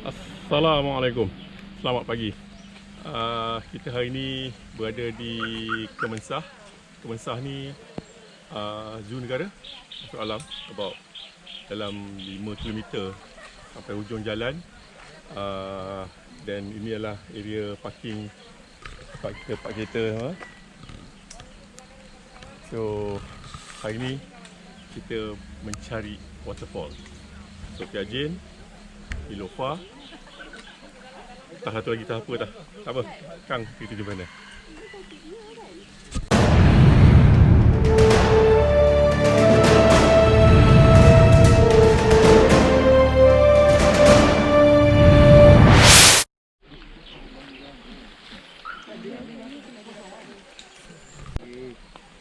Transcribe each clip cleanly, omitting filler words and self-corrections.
Assalamualaikum. Selamat pagi. Kita hari ini berada di Kemensah. Kemensah ni Zoo Negara, masuk alam, about dalam 5 km sampai hujung jalan. Dan ini adalah area parking tempat kita park kereta. So hari ini kita mencari waterfall Sofia, Neelofa. Tak satu lagi, tak apa dah. Tak apa. Kang, kita di mana?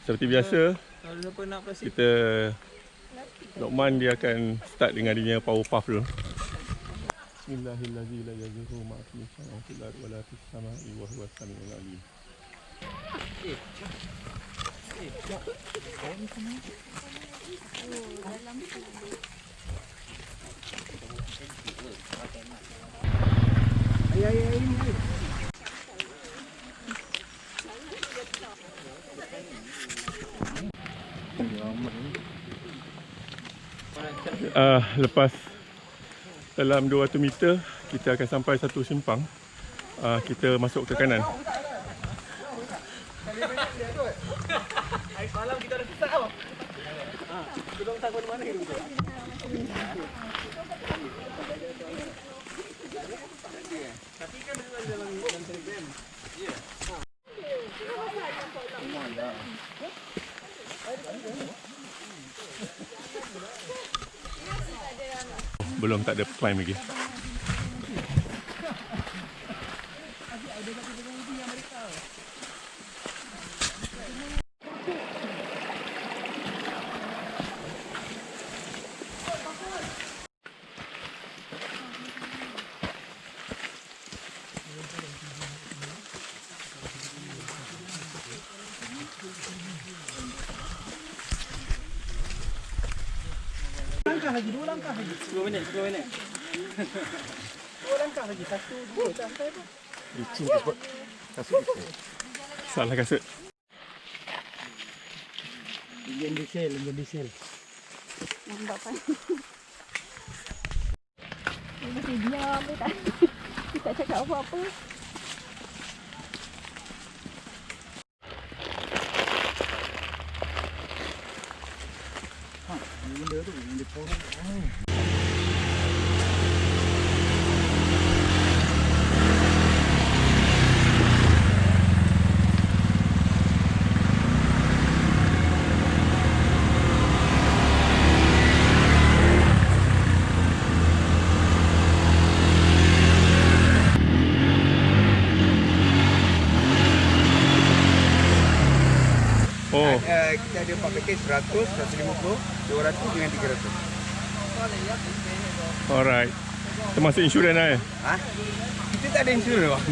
Seperti biasa, kita Lokman dia akan start dengan dia punya power puff dulu. Bismillahirrahmanirrahim. La yajuzu ma'afi syai'un fil ardi wa la fis sama'i wa huwas samiul 'alim. Lepas dalam 200 meter kita akan sampai satu simpang. Kita masuk ke kanan. Hari malam kita dah susah tau. Tolong tak mana mana gitu. Tapi kan dalam Telegram. Ya. Belum, tak ada climb lagi. Lagi 2 langkah lagi. 10 minit. 2 langkah lagi. 1, 2, sampai apa? Licin tu sebab kasut. Salah kasut. Ingin diesel. Nampak kan? Dia masih diam dia tak. Dia tak cakap apa-apa. Benda tu, benda pohon. Oh. Kita ada 4 package 100, 150, 200 dengan 300. Alright. Termasuk insurans lah Ha? Kita tak ada insurans bang.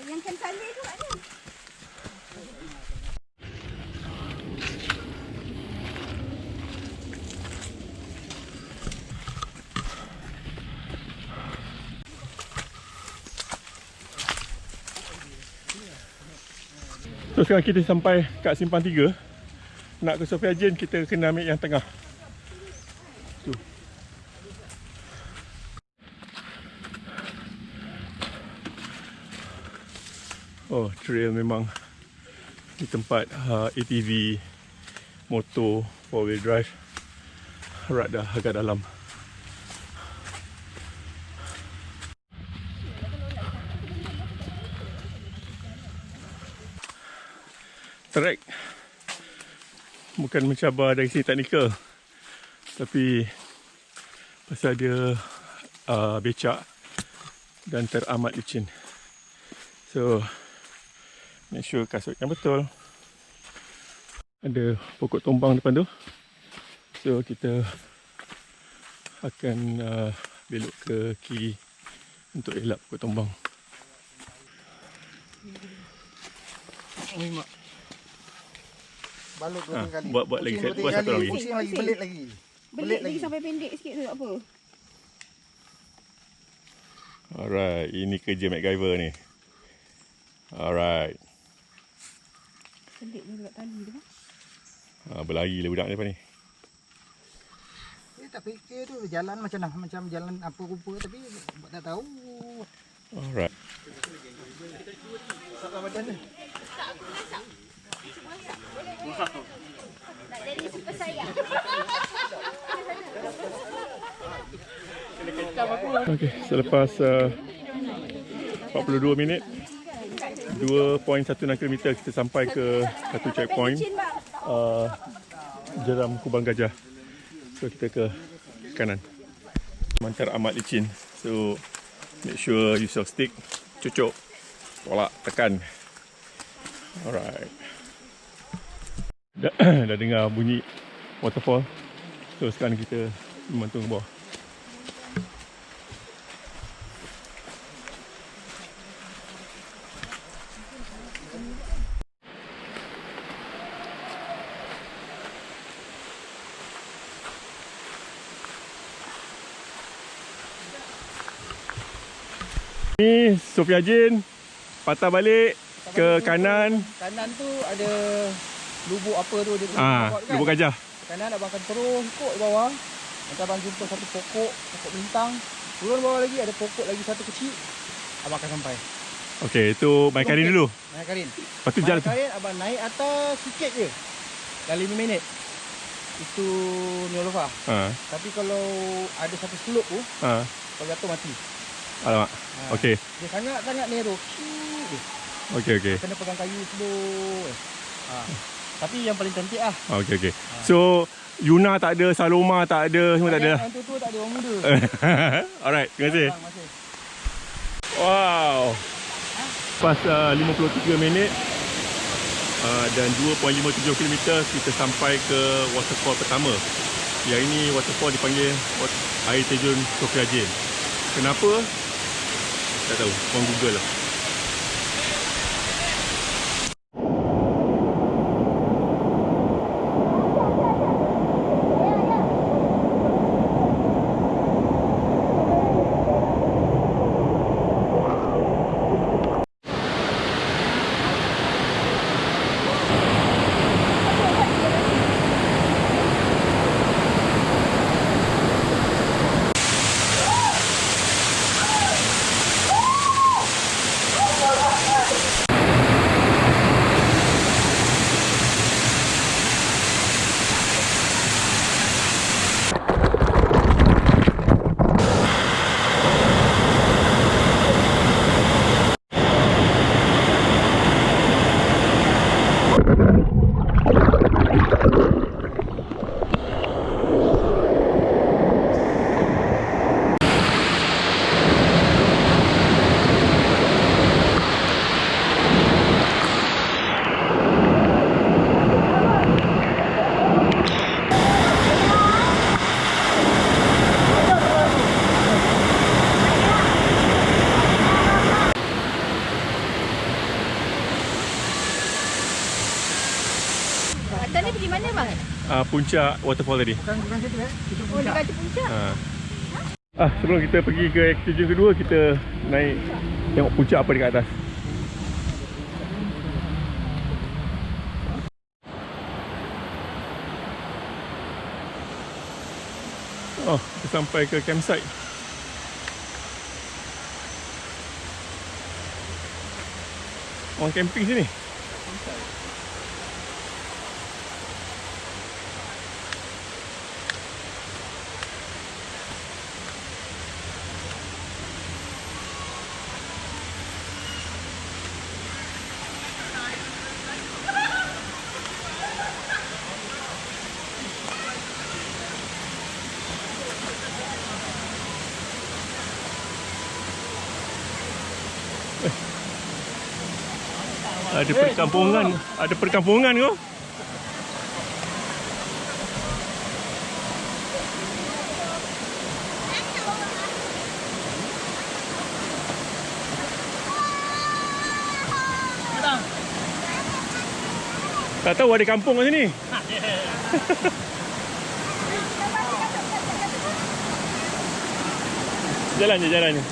Yang cantik tu ada. So sekarang kita sampai kat simpang 3. Nak ke Sofia kita kena ambil yang tengah. Tu. Oh, trail memang di tempat ATV, motor, 4-wheel drive rak dah agak dalam. Trek bukan mencabar dari segi teknikal, tapi pasal dia becak dan teramat licin. So Make sure kasut yang betul. Ada pokok tombang depan tu. So kita akan belok ke kiri untuk elak pokok tombang. Balut dua kali. Buat lagi buat satu lagi. Pusing lagi, belit lagi. Belit lagi sampai pendek sikit tu tak apa. Alright, ini kerja MacGyver ni. Alright. Selit dia dekat tali tu. Berlari lah budak ni depan ni. Tak fikir tu jalan macam mana, macam jalan apa rupa tapi tak tahu. Alright. Salah macam mana? Nak jadi super sayang. Okey, selepas 42 minit 2.16 km kita sampai ke satu checkpoint jeram Kubang Gajah. So kita ke kanan. Mantar amat licin. So make sure use your stick. Cucuk, tolak, tekan. Alright. Dah dengar bunyi waterfall. So sekarang kita memantau ke bawah. Ni Sofia Jin patah balik ke kanan. Kanan tu ada lubuk apa tu dia Lubuk gajah. Kanan abang akan terus ikut ke bawah. Nanti abang jumpa satu pokok bintang. Turun bawah lagi ada pokok lagi satu kecil. Abang akan sampai. Okey, itu Mai Karin dulu. Mai Karin. Lepas tu jalan. Mai Karin abang naik atas sikit je. Dah 5 minit. Itu Neelofa. Tapi kalau ada satu slope tu, kalau jatuh mati. Alamak. Okey. Dia sangat-sangat narrow. Okey. Kena pegang kayu slow. Tapi yang paling cantik lah. Okey. So Yuna tak ada, Saloma tak ada, semua tak ada. Yang tu tak ada orang muda. Alright, terima kasih. Terima kasih. Wow. Lepas 53 minit dan 2.57 km kita sampai ke waterfall pertama. Yang ini waterfall dipanggil Air Terjun Sofia. Kenapa? Tak tahu, korang Google lah. Tadi pergi mana bang? Puncak waterfall tadi. Bukan situ Oh dekat puncak. Sebelum kita pergi ke Air Terjun kedua, kita naik tengok puncak apa dekat atas. Oh, kita sampai ke campsite. Orang camping sini. Ada perkampungan. Ada perkampungan kau. Tak tahu ada kampung kat sini. Jalan je, jalan je.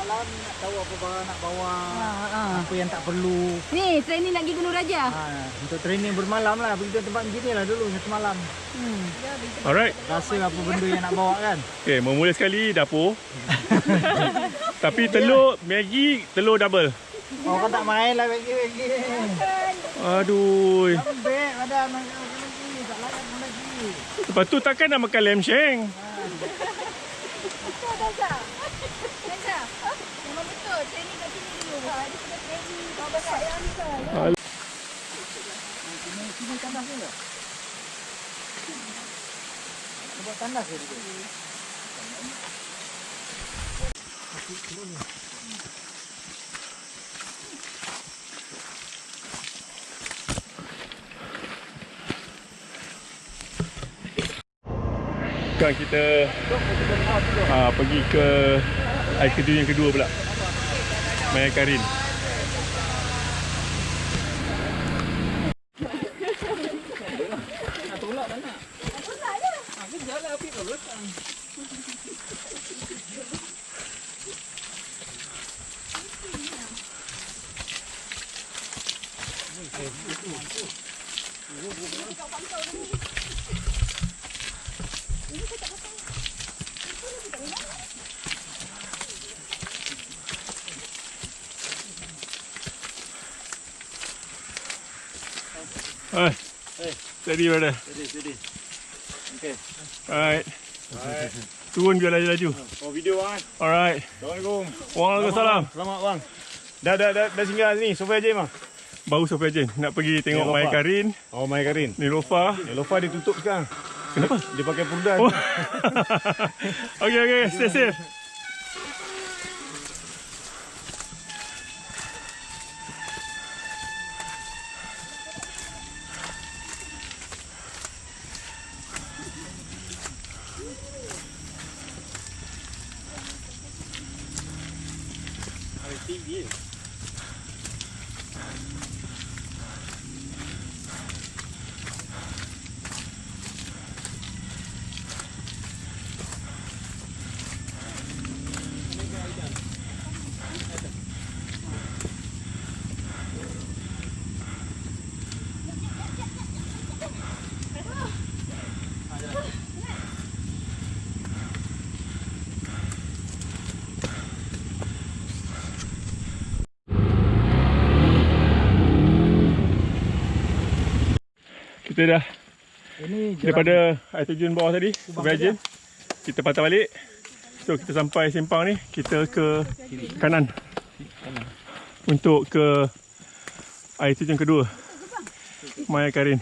Malam nak tahu apa barang nak bawa, apa yang tak perlu. Ni, training nak pergi Gunung Raja. Untuk training bermalam lah, pergi tempat begini lah dulu satu malam. Alright. Rasa apa benda yang nak bawa kan. Okay, memula sekali dapur. Tapi telur Maggi, telur double. Oh, kau tak main lah Maggi. Aduh. Lembek badan makan lagi, tak layak makan lagi. Lepas tu takkan nak makan lamb shank. Memang betul, training kat sini dulu. Dia sudah training, bawa banyak yang ni kan. Sini tandas ni tak? Buat tandas ke dia? Sekarang kita pergi ke air terjun yang kedua pula, Maya Karin. Nak tolak tak nak? Tolak je. Kejap lah api kau belakang. Steady brother. Steady. Okay. Alright. Turun biar laju-laju. Oh, video kan? Alright. Assalamualaikum. Waalaikumsalam. Selamat bang. Dah singgah sini, Sofia je bang. Baru Sofia je. Nak pergi tengok Maya Karin. Oh, Maya Karin. Neelofa. Neelofa ditutup sekarang. Kenapa? Dia pakai purdan. Oh. Okay. Stay safe. Tinggi. Kita dah Ini daripada air terjun bawah tadi, Terjun, kita patah balik. So kita sampai simpang ni, kita ke kanan untuk ke air terjun kedua, Maya Karin.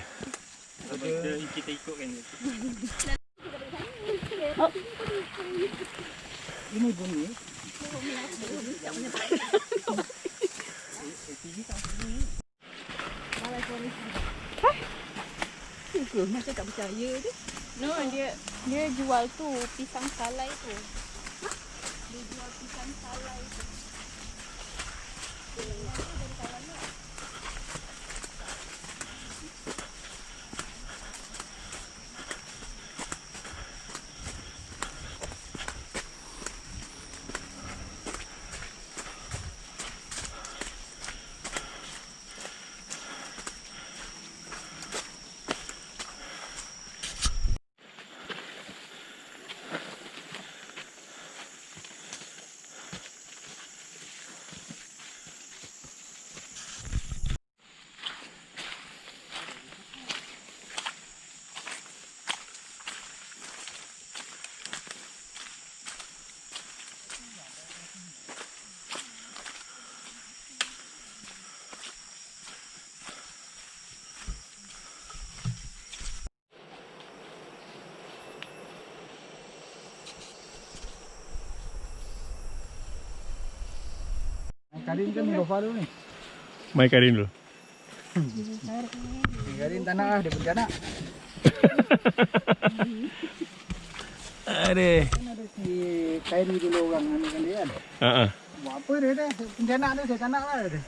kita ikutkan je. Ini bunyi. Macam tak percaya je. No, dia jual tu pisang salai tu. Dia jual pisang salai tu. Karin kan Neelofa dulu ni. Mai Karin dulu. Karin tak nak lah, dia pun tak nak. Aduh. Kan ada si Kairi dulu orang anu kan dia kan. Buat apa dia dah? Pencanak tu saya tak nak lah dia.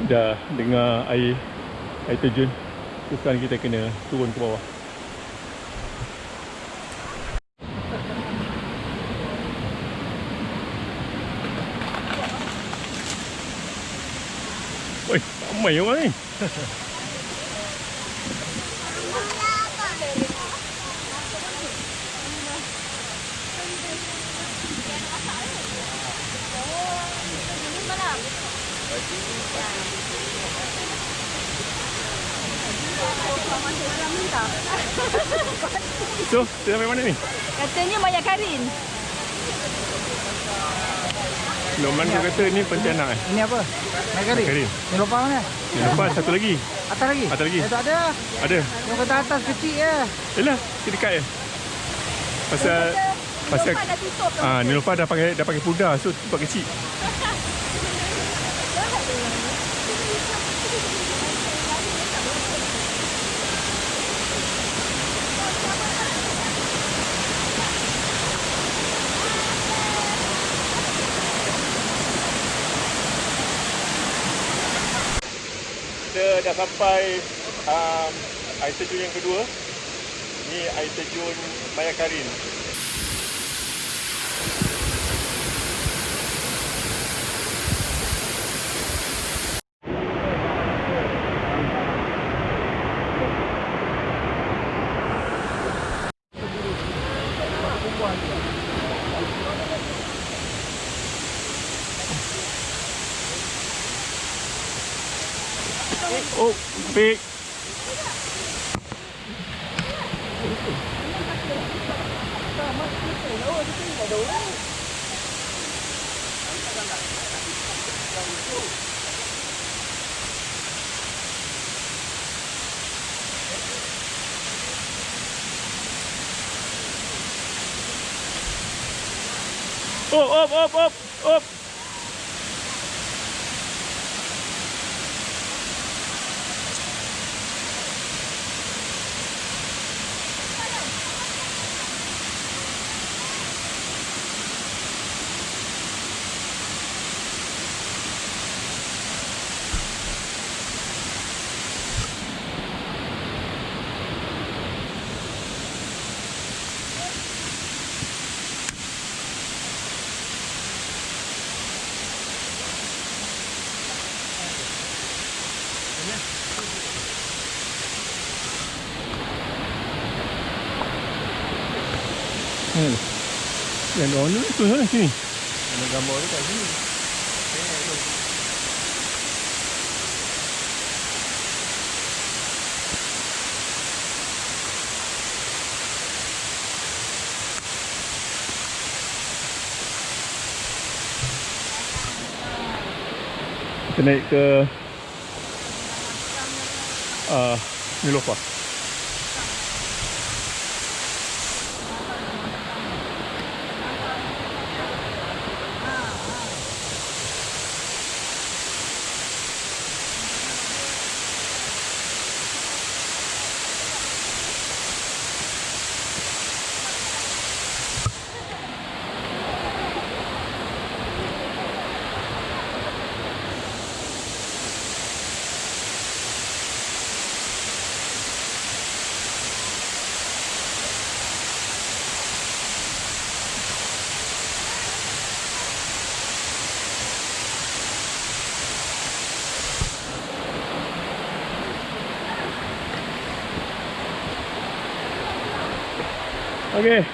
Dah dengar air terjun. So sekarang kita kena turun ke bawah. Oi, ramai orang ni. So, kita sampai mana ni? Katanya banyak Karin. Loman tu kata ni pontianak eh. Ini apa? Karin. Karin. Neelofa mana? Neelofa satu lagi. Atas lagi? Atas lagi. Tak ada. Ada. Yang kata atas kecil je. Yalah, dekat je. Pasal Neelofa dah tutup. Neelofa dah pakai pudar, so tempat kecil. Kita dah sampai air terjun yang kedua. Ni air terjun Karin. Oh, big. Oh, up. Yang orang ni tu sana sini. Ada gambar dia kat sini. Kita naik ke Neelofa. Okey.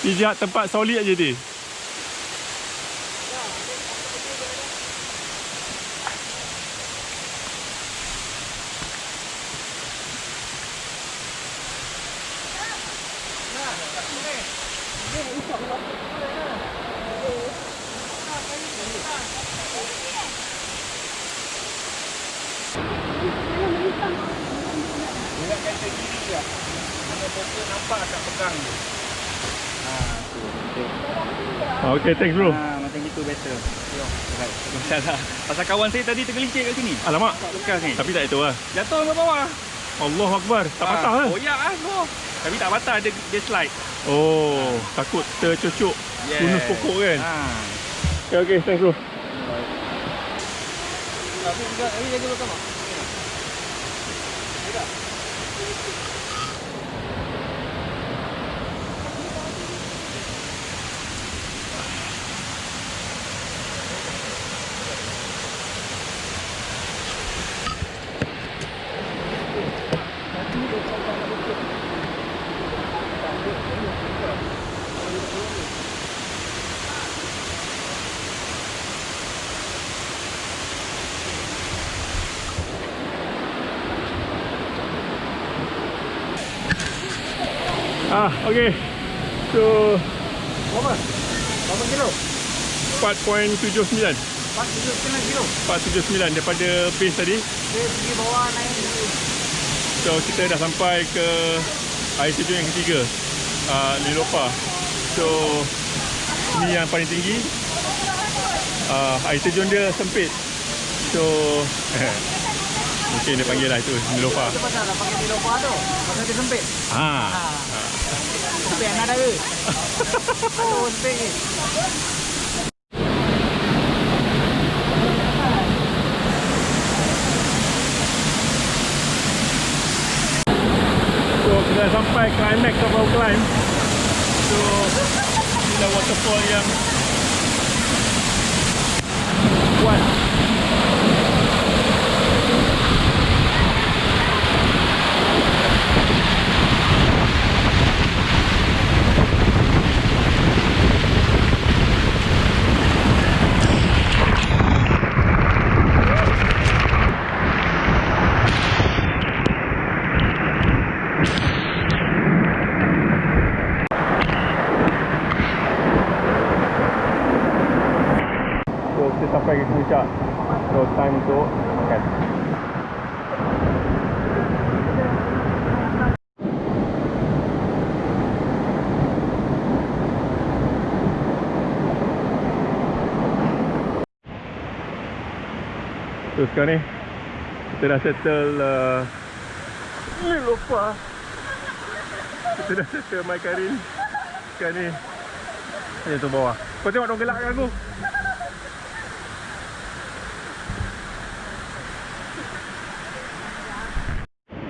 Pijak tempat solid aja dia. Dia kan tergiri je. Mana pokok nampak tak pegang je. Okay, thanks bro. Macam gitu better. Masalah. Pasal kawan saya tadi tergelincir kat sini. Alamak. Bekas ni. Tapi tak itu lah. Jatuh ke bawah. Allah Akbar. Tak patah lah. Oh ya bro. Tapi tak patah, dia slide. Oh, takut tercucuk tunus pokok kan. Okay, thanks bro. Tapi juga ini jaga belakang tak? Okay. So Berapa kilo? 4.79. 4.79 kilo. 479 daripada base tadi. Dia pergi bawah naik dulu. So kita dah sampai ke air terjun yang ketiga, Neelofa. So ni yang paling tinggi. Air terjun dia sempit. So mungkin dia panggil lah itu Neelofa. Itu pasal dah panggil Neelofa tu. Pasal dia sempit. Sempit anak dara. Aduh sempit ni. So kita dah sampai climax of our climb. So inilah waterfall yang kuat. Sampai ke puncak. So time untuk makan. So sekarang ni kita dah settle Neelofa. Kita dah settle my Karin. Sekarang ni hanya tu bawah. Kau tengok dong gelak kat aku.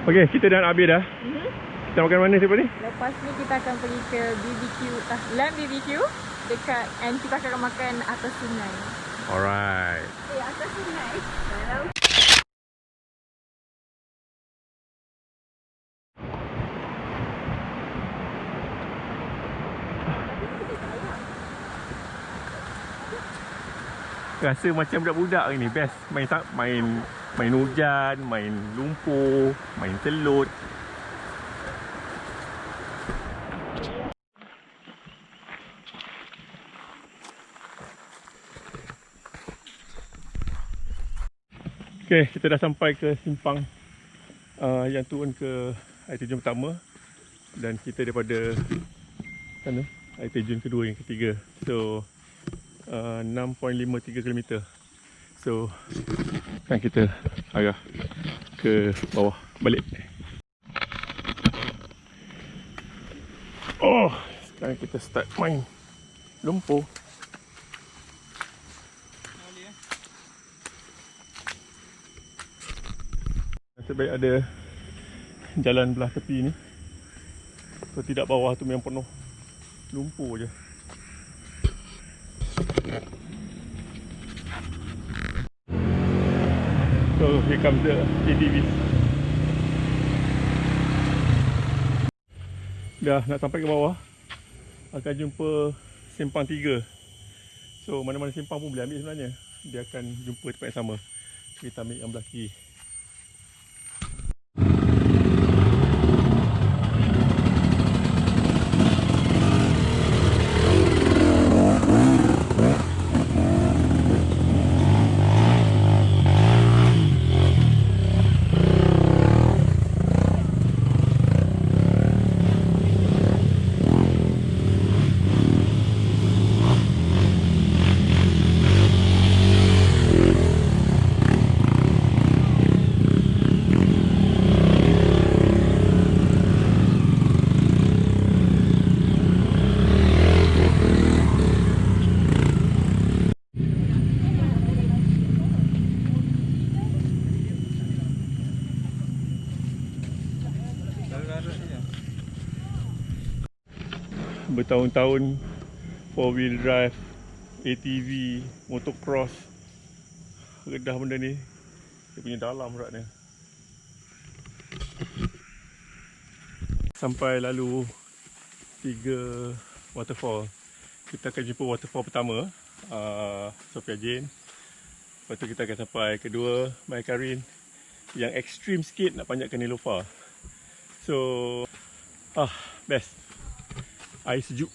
Okey, kita dah nak habis dah. Kita makan mana siapa ni? Lepas ni kita akan pergi ke BBQ, land BBQ dekat, and kita akan makan atas sungai. Alright. Atas sungai. Rasa macam budak-budak ni. Best main hujan, main lumpur, main telut. Okay, kita dah sampai ke simpang yang turun ke air terjun pertama. Dan kita daripada sana, air terjun kedua yang ketiga. So 6.53 km. So kan kita arah ke bawah balik. Oh, sekarang kita start main lumpur. Nasib baik ada jalan belah tepi ni. So tidak bawah tu memang penuh lumpur je. So here comes the ATVs. Dah nak sampai ke bawah. akan jumpa simpang 3. So mana-mana simpang pun boleh ambil sebenarnya. Dia akan jumpa tempat yang sama. Kita ambil yang belah kiri. Bertahun-tahun 4-wheel drive, ATV, motocross, redah benda ni. Dia punya dalam beratnya. Sampai lalu 3 waterfall. Kita akan jumpa waterfall pertama, Sofia Jane. Lepas tu kita akan sampai kedua, by Karin. Yang ekstrim sikit nak panjatkan Neelofa. So, best. Air sejuk.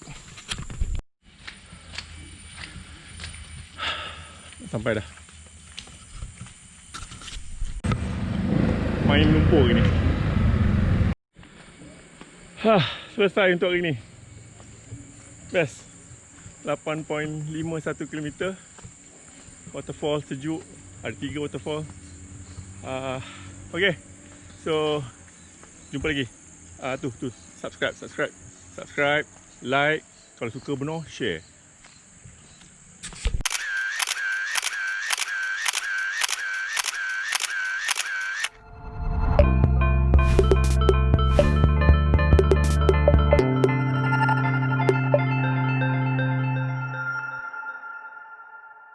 Sampai dah. Main lumpur hari ni. Selesai untuk hari ni. Best. 8.51 km. Waterfall sejuk. Ada 3 waterfall. Okay. So, jumpa lagi. Tu. Subscribe. Like. Kalau suka benar, share.